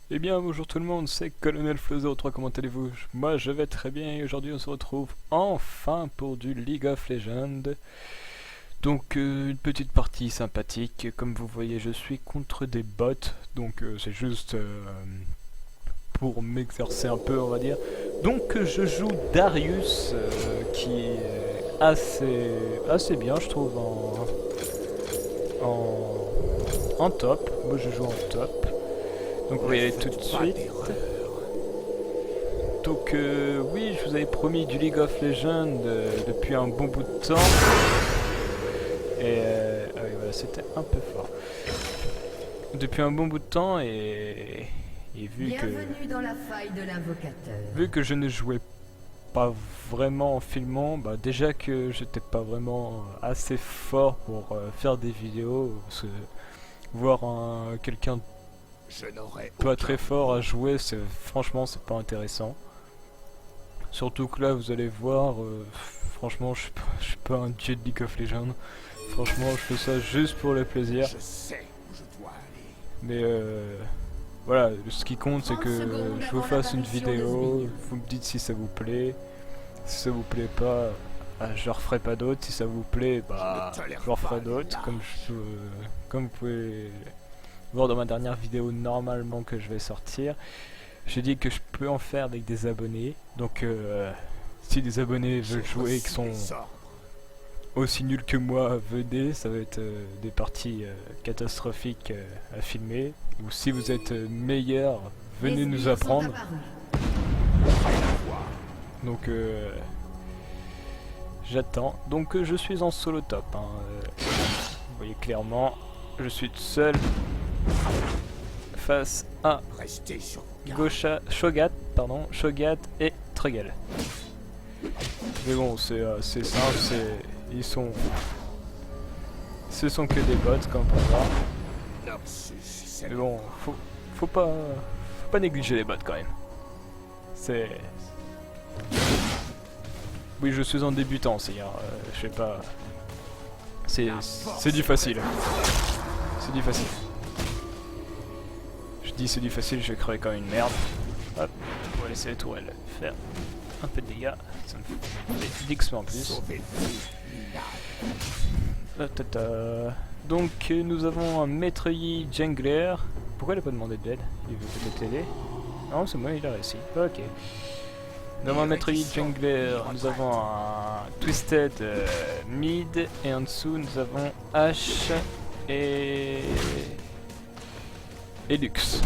Eh bien bonjour tout le monde, c'est Colonel Flozo3, comment allez-vous? Moi je vais très bien et aujourd'hui on se retrouve enfin pour du League of Legends. Donc une petite partie sympathique, comme vous voyez je suis contre des bots, donc c'est juste pour m'exercer un peu on va dire. Donc je joue Darius qui est assez bien je trouve en, en top, moi je joue en top. Donc vous voyez tout de suite. Donc oui, je vous avais promis du League of Legends depuis un bon bout de temps. Et ah oui, voilà, c'était un peu fort. Depuis un bon bout de temps et Bienvenue dans la faille de l'invocateur. vu que je ne jouais pas vraiment en filmant, bah déjà que j'étais pas vraiment assez fort pour faire des vidéos, parce que voir quelqu'un pas très fort à jouer, franchement c'est pas intéressant. Surtout que là vous allez voir, franchement je suis pas un dieu de League of Legends. Franchement je fais ça juste pour le plaisir. Mais voilà, ce qui compte c'est que je vous fasse une vidéo, vous me dites si ça vous plaît. Si ça vous plaît pas, je referai pas d'autres. Si ça vous plaît, bah je referai d'autres. Comme vous pouvez voir dans ma dernière vidéo normalement que je vais sortir. J'ai dit que je peux en faire avec des abonnés. Donc si des abonnés veulent jouer et qui sont aussi nuls que moi, venez. Ça va être des parties catastrophiques à filmer. Ou si vous êtes meilleurs, venez nous apprendre. Donc j'attends. Donc je suis en solo top. Hein. Vous voyez clairement, je suis tout seul face à Shogat et Trugel. Mais bon, c'est simple, ce sont que des bots comme on peut voir. Mais bon, faut pas négliger les bots quand même. C'est Oui, je suis un débutant, c'est-à-dire, je sais pas. C'est du facile. C'est du facile. Je dis c'est du facile, je vais crever comme une merde. Hop, on va laisser les tourelles faire un peu de dégâts. Ça me fait d'XP en plus. Donc nous avons un maître Yi jungler. Pourquoi il a pas demandé d'aide? Il veut peut-être aider. Non, c'est bon, il a réussi. Ok. Nous avons un maître Yi jungler, nous avons un Twisted mid, et en dessous nous avons H et Lux.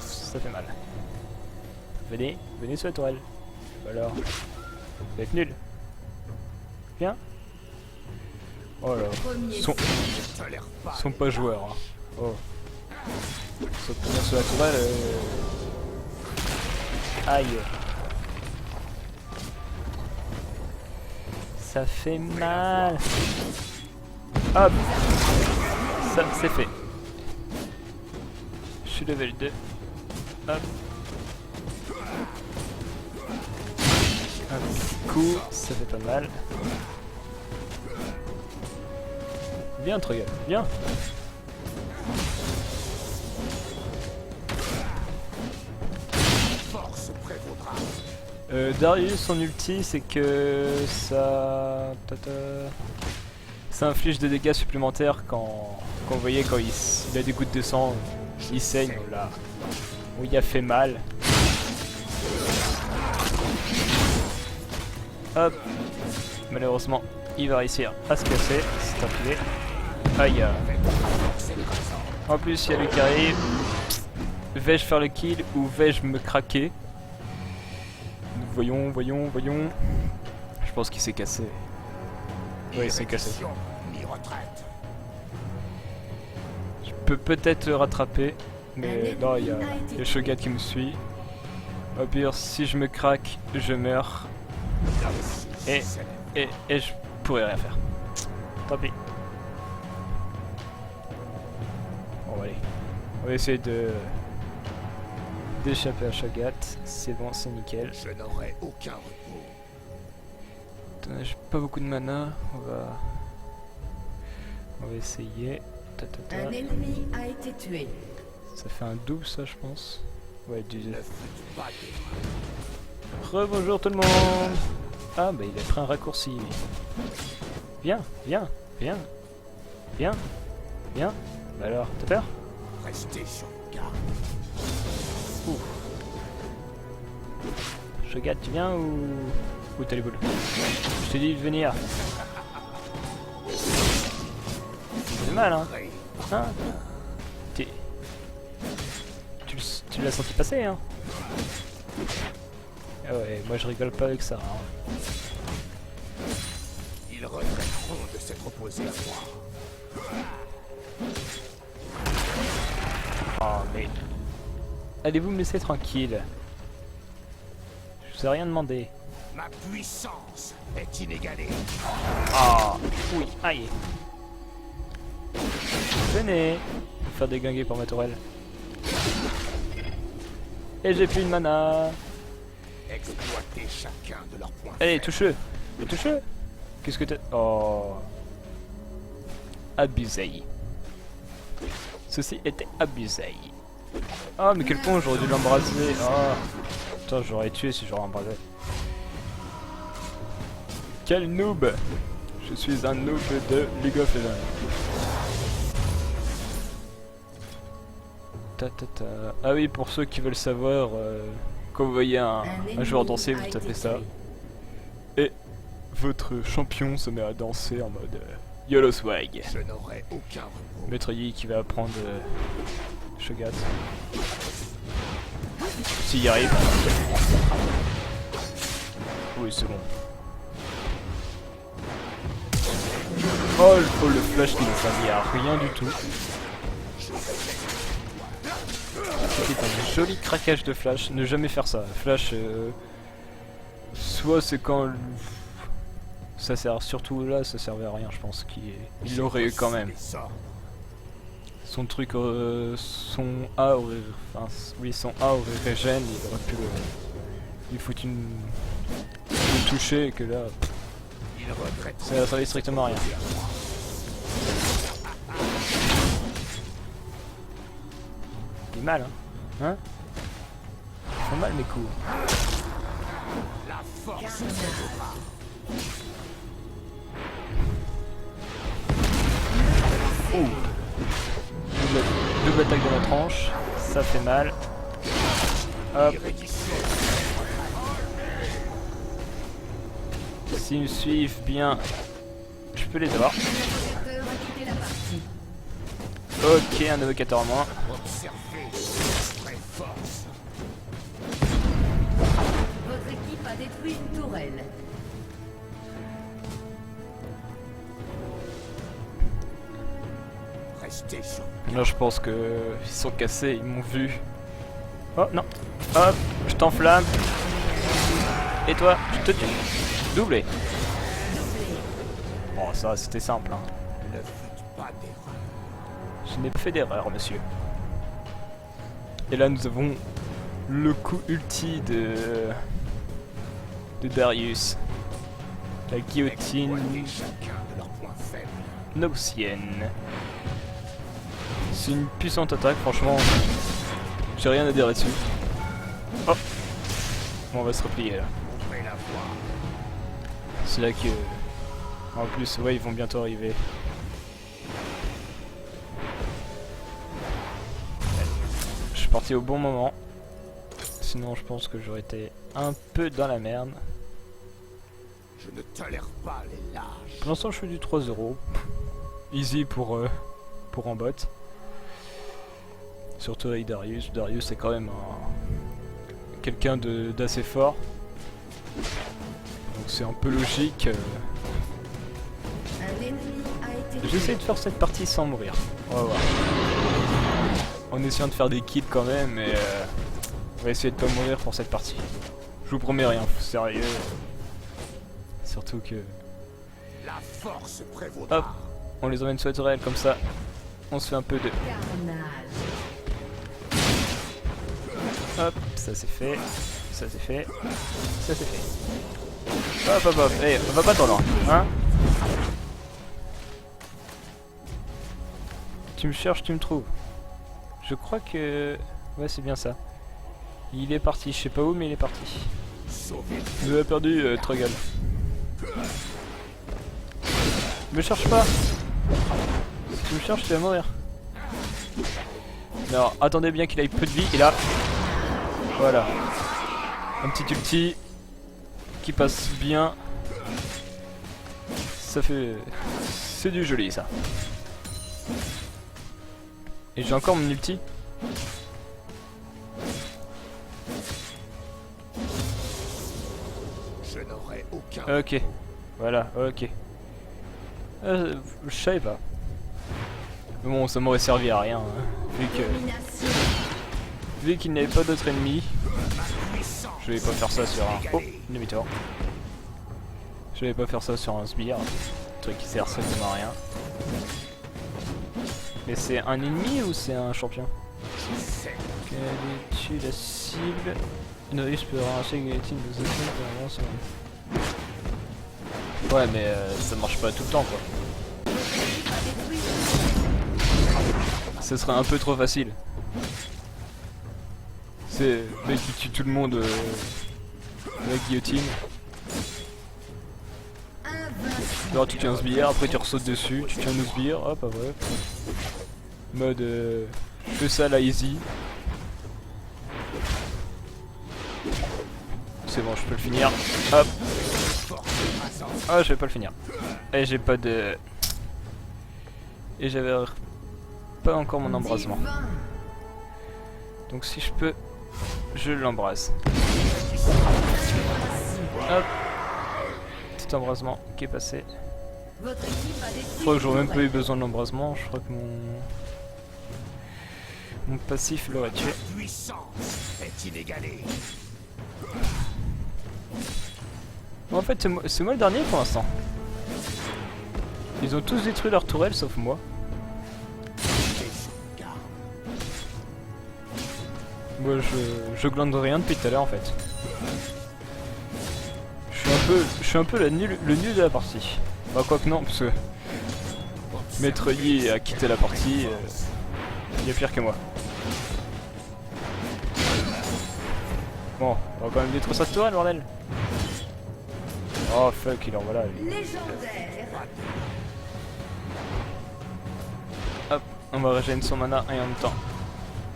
Ça fait mal. Venez sur la tourelle. Alors, vous êtes nuls. Viens. Oh là, sont pas joueurs. Hein. Oh. Saute bien sur la tourelle. Aïe. Ça fait mal. Hop. Ça, c'est fait. Je suis level 2. Hop. Un petit coup, ça fait pas mal. Viens, Trugel, viens. Darius, son ulti, c'est que ça inflige des dégâts supplémentaires quand vous voyez quand il a des gouttes de sang, il saigne là où il a fait mal. Hop, malheureusement, il va réussir à se casser, c'est enfilé. Aïe. En plus, il y a lui qui arrive. Vais-je faire le kill ou vais-je me craquer? Voyons. Je pense qu'il s'est cassé. Oui, il s'est cassé. Je peux peut-être le rattraper, mais non, il y a Shogat qui me suit. Au pire, si je me craque, je meurs. Et je pourrais rien faire. Tant pis. Bon, allez. On va essayer d'échapper à Shogat. C'est bon, c'est nickel. Je n'aurai aucun repos. J'ai pas beaucoup de mana. On va essayer. Un ennemi a été tué. Ça fait un double ça je pense. Ouais du... Ne faites pas d'erreur. Rebonjour tout le monde. Ah bah il a pris un raccourci. Viens, viens, viens, viens, viens. Bah alors, t'as peur? Restez sur garde. Ouh. Shogat, tu viens ou t'as les boules? Je t'ai dit de venir. C'est mal hein. Hein? Tu l'as senti passer hein? Ah ouais, moi je rigole pas avec ça. Hein. Ils regretteront de s'être opposés à moi. Oh mais... Allez-vous me laisser tranquille? Je vous ai rien demandé. Ma puissance est inégalée. Ah oui, aïe. Venez faire déglinguer pour ma tourelle. Et j'ai plus de mana. Exploiter chacun de leurs points Allez, faibles. touche-le. Touche-le. Qu'est-ce que t'as... Oh. Abusé. Ceci était abusé. Oh mais quel con, j'aurais dû l'embraser. Oh. Putain, j'aurais tué si j'aurais embrasé. Quel noob. Je suis un noob de League of Legends. Ah oui, pour ceux qui veulent savoir, quand vous voyez un joueur danser, vous tapez ça. Et votre champion se met à danser en mode YOLO swag. Je n'aurai aucun repos. Maître Yi qui va apprendre Shogat. S'il y arrive. Oui, c'est bon. Oh, le flash qui ne servait à rien du tout. C'était un joli craquage de flash. Ne jamais faire ça. Flash, soit c'est quand ça sert, surtout là, ça servait à rien. Je pense qu'il l'aurait eu quand même. Son truc, son A aurait, enfin, oui, son A aurait régène. Il aurait pu lui foutre une toucher et que là, ça servait strictement à rien. Il est mal, hein? Hein? Ils font mal mes coups. La force Oh. Double attaque dans la tranche, ça fait mal. Hop. S'ils me suivent bien, je peux les avoir. L'invocateur a quitté la partie. Ok, un invocateur en moins. observez très force. Votre équipe a détruit une tourelle. Restez sur Là, je pense que ils sont cassés, ils m'ont vu. Oh non. Hop, je t'enflamme. Et toi, je te tue. Doublé. Bon, ça, c'était simple. Hein. ne faites pas d'erreur. Je n'ai pas fait d'erreur, monsieur. Et là, nous avons le coup ulti de Darius. La guillotine Exploitez chacun de leurs points faibles. Noxienne. C'est une puissante attaque, franchement. J'ai rien à dire là-dessus. Oh. Bon, on va se replier là. Ouvrez la voie. C'est là que... En plus, ouais, ils vont bientôt arriver. Je suis parti au bon moment. Sinon, je pense que j'aurais été un peu dans la merde. Je ne tolère pas les lâches. Pour l'instant, je fais du 3€. Easy pour en bot. Surtout avec Darius. Darius, c'est quand même quelqu'un d'assez fort. Donc c'est un peu logique. Un ennemi a été J'essaie de faire cette partie sans mourir. On va voir. En essayant de faire des kills quand même, mais on va essayer de pas mourir pour cette partie. Je vous promets rien, sérieux. Surtout que... La force prévaudra. Hop, on les emmène sur la tourelle comme ça. On se fait un peu de... carnage. Hop, ça c'est fait. Ça c'est fait. Ça c'est fait. Hop hop hop, hey, on va pas trop loin, hein. Tu me cherches, tu me trouves. Je crois que... Ouais, c'est bien ça. Il est parti, je sais pas où, mais il est parti. Vous avez perdu, Troggal. Me cherche pas. Si tu me cherches, tu vas mourir. Non, attendez bien qu'il aille peu de vie, et là... Voilà. Un petit ulti qui passe bien. Ça fait... C'est du joli, ça. Et j'ai encore mon ulti. Je n'aurai aucun. Ok. Voilà, ok. Je savais pas. Mais bon, ça m'aurait servi à rien. Hein, Domination. vu qu'il n'avait pas d'autres ennemis. Je vais pas faire ça sur un... Oh, demi-tour. Je vais pas faire ça sur un sbire. Truc qui sert strictement à rien. Mais c'est un ennemi ou c'est un champion? Quelle est la cible? Novice peut arracher une guillotine de Zephyr pour avoir son... Ouais, mais ça marche pas tout le temps, quoi. Ce serait un peu trop facile. C'est le mec qui tue tout le monde avec guillotine. Alors tu tiens un sbire, après tu ressautes dessus, tu tiens un autre sbire, hop, ouais. Mode je fais ça à la easy. C'est bon, je peux le finir. Hop. Ah, je vais pas le finir. Et j'ai pas de... Et j'avais pas encore mon embrasement. Donc si je peux, je l'embrasse. Hop. Petit embrasement qui est passé. Votre équipe a détruit Je crois que j'aurais même une pas eu tourelle. besoin de l'embrasement. Je crois que mon passif l'aurait tué. Puissance est inégalée. Bon, en fait, c'est moi le dernier pour l'instant. Ils ont tous détruit leur tourelle sauf moi. Moi, je glande rien depuis tout à l'heure en fait. Je suis un peu le nul de la partie. Bah, quoi que non, parce que Maître Yi a quitté la partie. Il y a pire que moi. Bon, on va quand même détruire sa tourelle, bordel. Oh fuck, il en voilà. Lui. Légendaire. Hop, on va régénérer son mana et en même temps,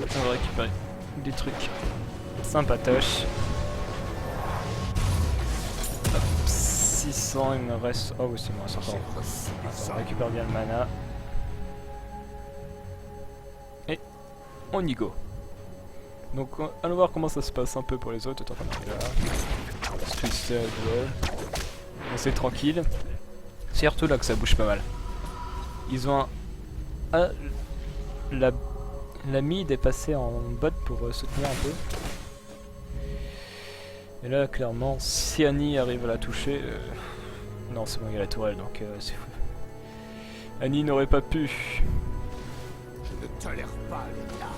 on va récupérer des trucs sympatoches. Hop, 600, il me reste... Oh oui, c'est bon, ça J'ai va. reçu Attends, les on ordres. récupère bien le mana. Et on y go. Donc allons voir comment ça se passe un peu pour les autres. Attends, là. Twisted, ouais. Bon, c'est tranquille. C'est surtout là que ça bouge pas mal. Ils ont un... Ah, la mid est passée en bot pour soutenir un peu. Et là, clairement, si Annie arrive à la toucher... Non, c'est bon, il y a la tourelle, donc c'est fou. Annie n'aurait pas pu. Je ne tolère pas les lâches.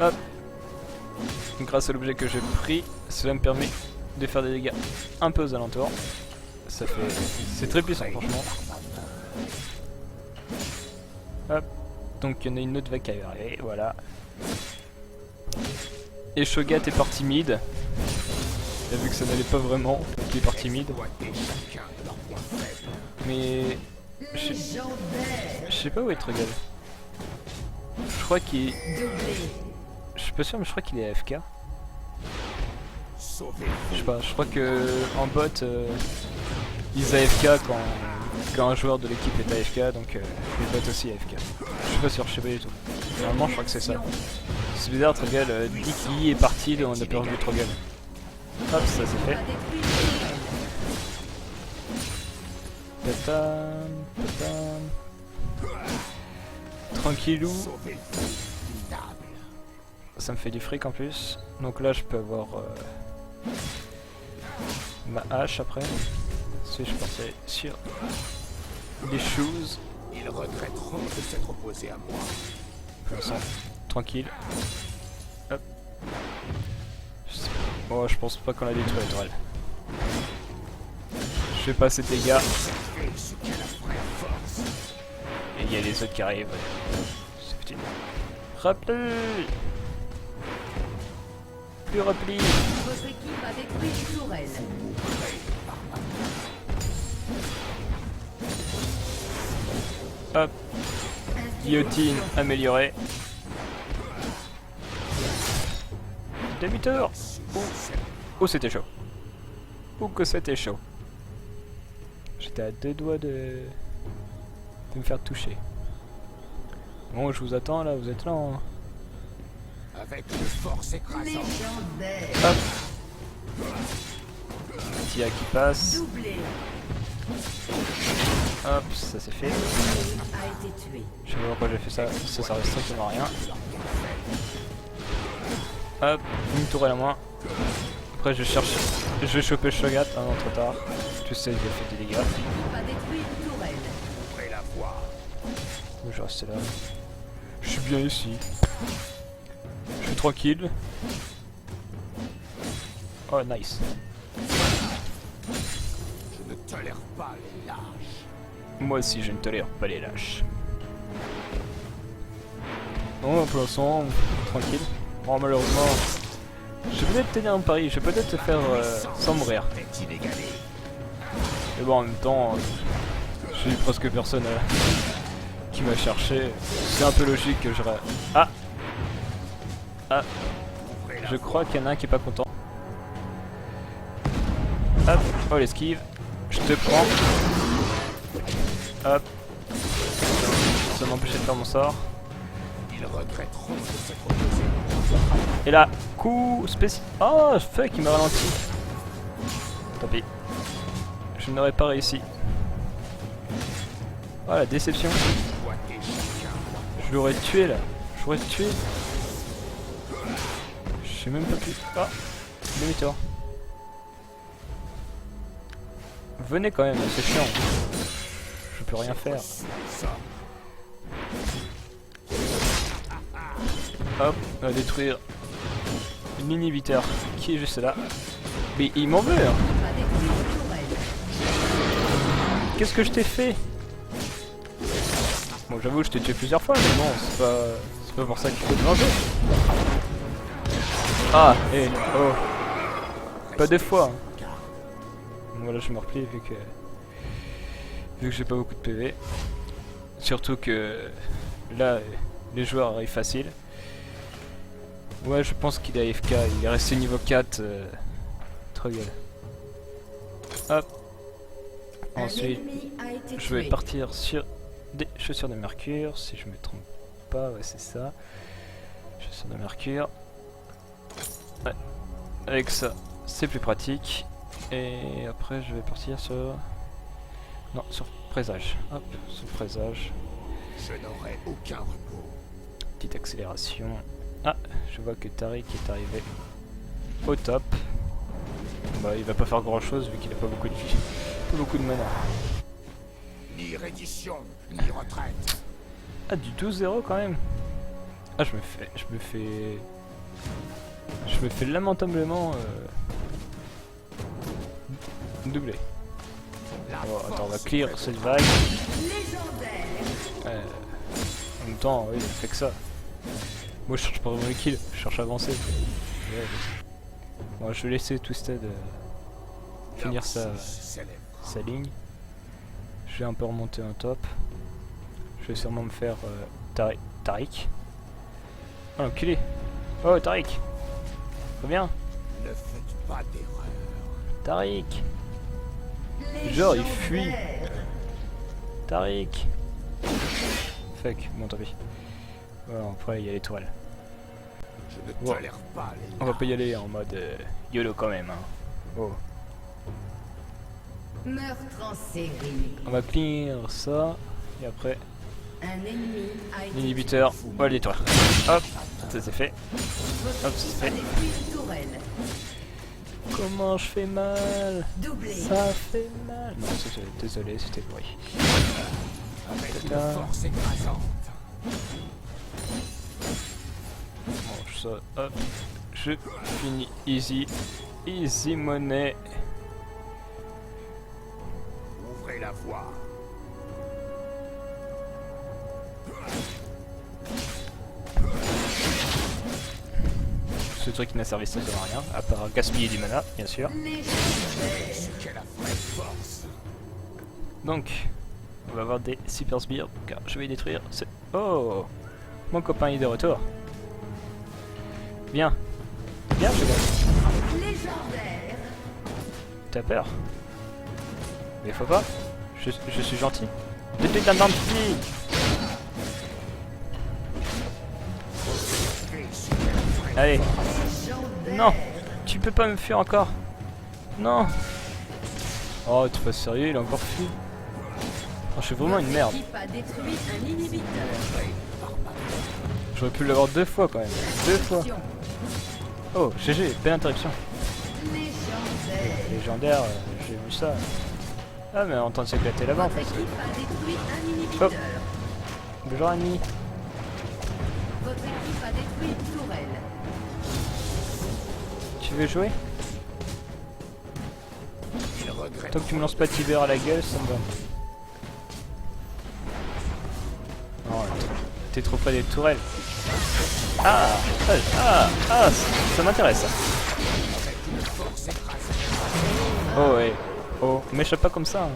Hop. Grâce à l'objet que j'ai pris, cela me permet de faire des dégâts un peu aux alentours. Ça fait... C'est très puissant, franchement. Hop. Donc il y en a une autre vague qui arrive, voilà. Et Shogat est parti mid. Il a vu que ça n'allait pas vraiment, donc il est parti mid. Exploiter chacun de leurs points faibles. Mais... Légendaire. Je sais pas où est Troggal. Je crois qu'il... Doublé. Je suis pas sûr, mais je crois qu'il est AFK. Sauvez Je sais pas, je crois que en bot, ils AFK quand un joueur de l'équipe est AFK, donc les bots aussi AFK. Je suis pas sûr, je sais pas du tout. Normalement, je crois que c'est ça. C'est bizarre, Troggal dit qu'il est parti, on a perdu Troggal. Hop, ça c'est fait. A détruit une tourelle. Tatam, tatam. Tranquillou. sauvez minable. Ça me fait du fric en plus. Donc là, je peux avoir ma hache après. Si je partirai sur les shoes. Ils regretteront de s'être opposés à moi. Comme ça, tranquille. Hop. Bon, je pense pas qu'on a détruit la tourelle. Je fais pas ces dégâts. Savez ce qu'est la vraie force. il y a les autres qui arrivent. C'est petit. Repli. Plus repli. Votre équipe a détruit une tourelle. Hop. Guillotine améliorée. Demi-tour. Oh, c'était chaud. Oh, que c'était chaud. J'étais à 2 doigts de me faire toucher. Bon, je vous attends là, vous êtes là. Hein. Avec une force écrasante. Légendaire. Hop. Tia qui passe. Doublé. Hop, ça c'est fait. L'ennemi a été tué. Je sais pas pourquoi j'ai fait ça, ça sert strictement à rien. Hop, une tourelle à moins. Après je cherche, je vais choper le Shogat, ah non trop tard. Tu sais, j'ai fait des dégâts. L'équipe a détruit une tourelle. Ouvrez la voie. Je vais rester là. Je suis bien ici. Je suis tranquille. Oh nice. Je ne tolère pas les lâches. Moi aussi je ne tolère pas les lâches. Bon, pour l'instant, tranquille. Bon, malheureusement, je vais peut-être tenir un pari, je vais peut-être te faire sans mourir. Est inégalé. Mais bon, en même temps, j'ai eu presque personne qui m'a cherché. C'est un peu logique que je... Ah. Ah. Je crois qu'il y en a un qui est pas content. Hop. Oh, l'esquive. Je te prends. Hop. Ça m'empêchait de faire mon sort. Ils regretteront de s'être opposés. Et là, coup spécial. Oh, fuck, il m'a ralenti. Tant pis. Je n'aurais pas réussi. Oh, la déception. Boiter chacun. Je l'aurais tué là. Je l'aurais tué. Je sais même pas plus. Ah, demi-tour. Venez quand même, c'est chiant. Je peux rien faire. Ça. Hop, on va détruire l'inhibiteur qui est juste là. Mais il m'en veut hein. A détruit une tourelle. Qu'est-ce que je t'ai fait? Bon, j'avoue, je t'ai tué plusieurs fois, mais bon, c'est pas pour ça qu'il faut te venger. Ah, et oh, pas deux fois. Voilà, je me replie vu que j'ai pas beaucoup de PV. Surtout que là, les joueurs arrivent facile. Ouais, je pense qu'il est AFK, il est resté niveau 4. Trop gueule. Hop. Un Ensuite, ennemi a été je vais tué. partir sur des chaussures de mercure, si je me trompe pas, ouais c'est ça. Chaussures de mercure. Ouais. Avec ça, c'est plus pratique. Et après je vais partir sur... Non, sur présage. Hop, sur présage. Je n'aurai aucun repos. Petite accélération. Ah, je vois que Tariq est arrivé au top. Bah il va pas faire grand chose vu qu'il a pas beaucoup de vie. Pas beaucoup de mana. Ni reddition, ni retraite. Ah, du 12-0 quand même. Ah, je me fais lamentablement doubler. Oh, attends, on va clear cette vague. Légendaire. En même temps, oui, il fait que ça. Moi, je cherche pas vraiment les kills, je cherche à avancer. Ouais, bon, je vais laisser Twisted finir sa ligne. Je vais un peu remonter en top. Je vais sûrement me faire Tariq. Oh l'enculé. Oh Tariq. Très bien. Ne faites pas d'erreur. Tariq. Genre il fuit. Tariq. Fuck, bon tant pis. Voilà, après il y a les toiles. Je ne Bon. tolère pas les On va pas y aller en mode YOLO quand même. Hein. Oh. Meurtre en série. On va clear ça. Et après, Un ennemi a été l'inhibiteur. Voilà les toiles. Hop, ça c'est fait. tué. Hop, c'est fait. Détruit une tourelle. Comment je fais mal? Doublé. Ça fait mal. Non, désolé, c'était le bruit. avec une Tata. force écrasante. Mange ça, hop. Je finis easy. Easy money. Ouvrez la voie. Ce truc qui n'a servi strictement à rien, à part gaspiller du mana, bien sûr. Donc, on va avoir des super sbires, car je vais les détruire. Oh, mon copain il est de retour. Viens. Viens, je vais. Légendaire. T'as peur? Mais faut pas. Je suis gentil. T'es un gentil. Allez. Non, tu peux pas me fuir encore. Non. Oh, t'es pas sérieux, il a encore fui. Oh, je suis vraiment une merde. L'équipe a détruit un inhibiteur. J'aurais pu l'avoir 2 fois quand même. 2 fois. Oh, GG, belle interruption. Légendaire. Légendaire, j'ai vu ça. Ah, mais on tente de s'éclater là-bas en Votre fait. équipe a détruit un inhibiteur. Bonjour Annie. Votre équipe a détruit une tourelle. Tu veux jouer? Il regrette. Tant que tu me lances pas Tibère à la gueule, ça me va. Non, t'es trop près des tourelles. Ah, ça m'intéresse ça. Oh ouais, oh, m'échappe pas comme ça. Hein.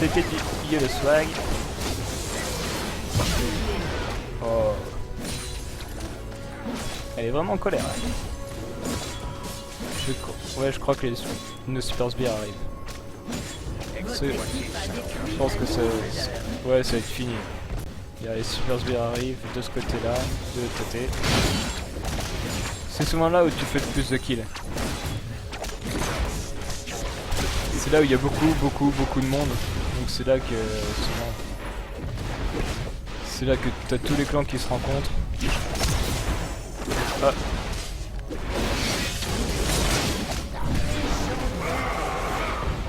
C'était du le swag. Oh. Elle est vraiment en colère. Hein. Ouais, je crois que nos super sbires arrivent. Je pense que ça va être fini. Il y a les super sbires arrivent de ce côté-là, de l'autre côté. C'est souvent là où tu fais le plus de kills. C'est là où il y a beaucoup de monde. Donc c'est là que souvent... C'est là que t'as tous les clans qui se rencontrent. Ah.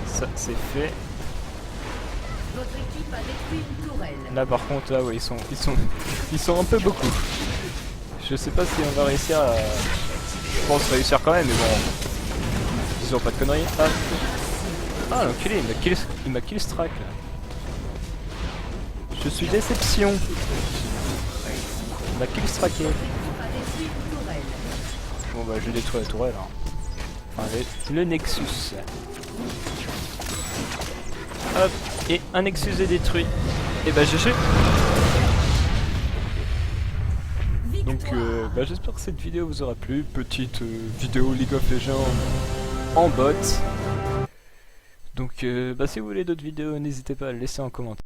Ça c'est fait. Votre équipe a détruit une tourelle. Là par contre là ouais ils sont un peu beaucoup. Je sais pas si on va réussir à... Je pense réussir quand même mais bon. Ils ont pas de conneries. Ah, ah l'enculé, il m'a kill strike là. Je suis déception. Il m'a kill straqué. Votre équipe a détruit une tourelle. Bon bah je détruis la tourelle hein. Enfin le Nexus. Hop, et un Nexus est détruit. Et bah GG. Donc bah, j'espère que cette vidéo vous aura plu. Petite vidéo League of Legends en bot. Donc bah, si vous voulez d'autres vidéos, n'hésitez pas à le laisser en commentaire.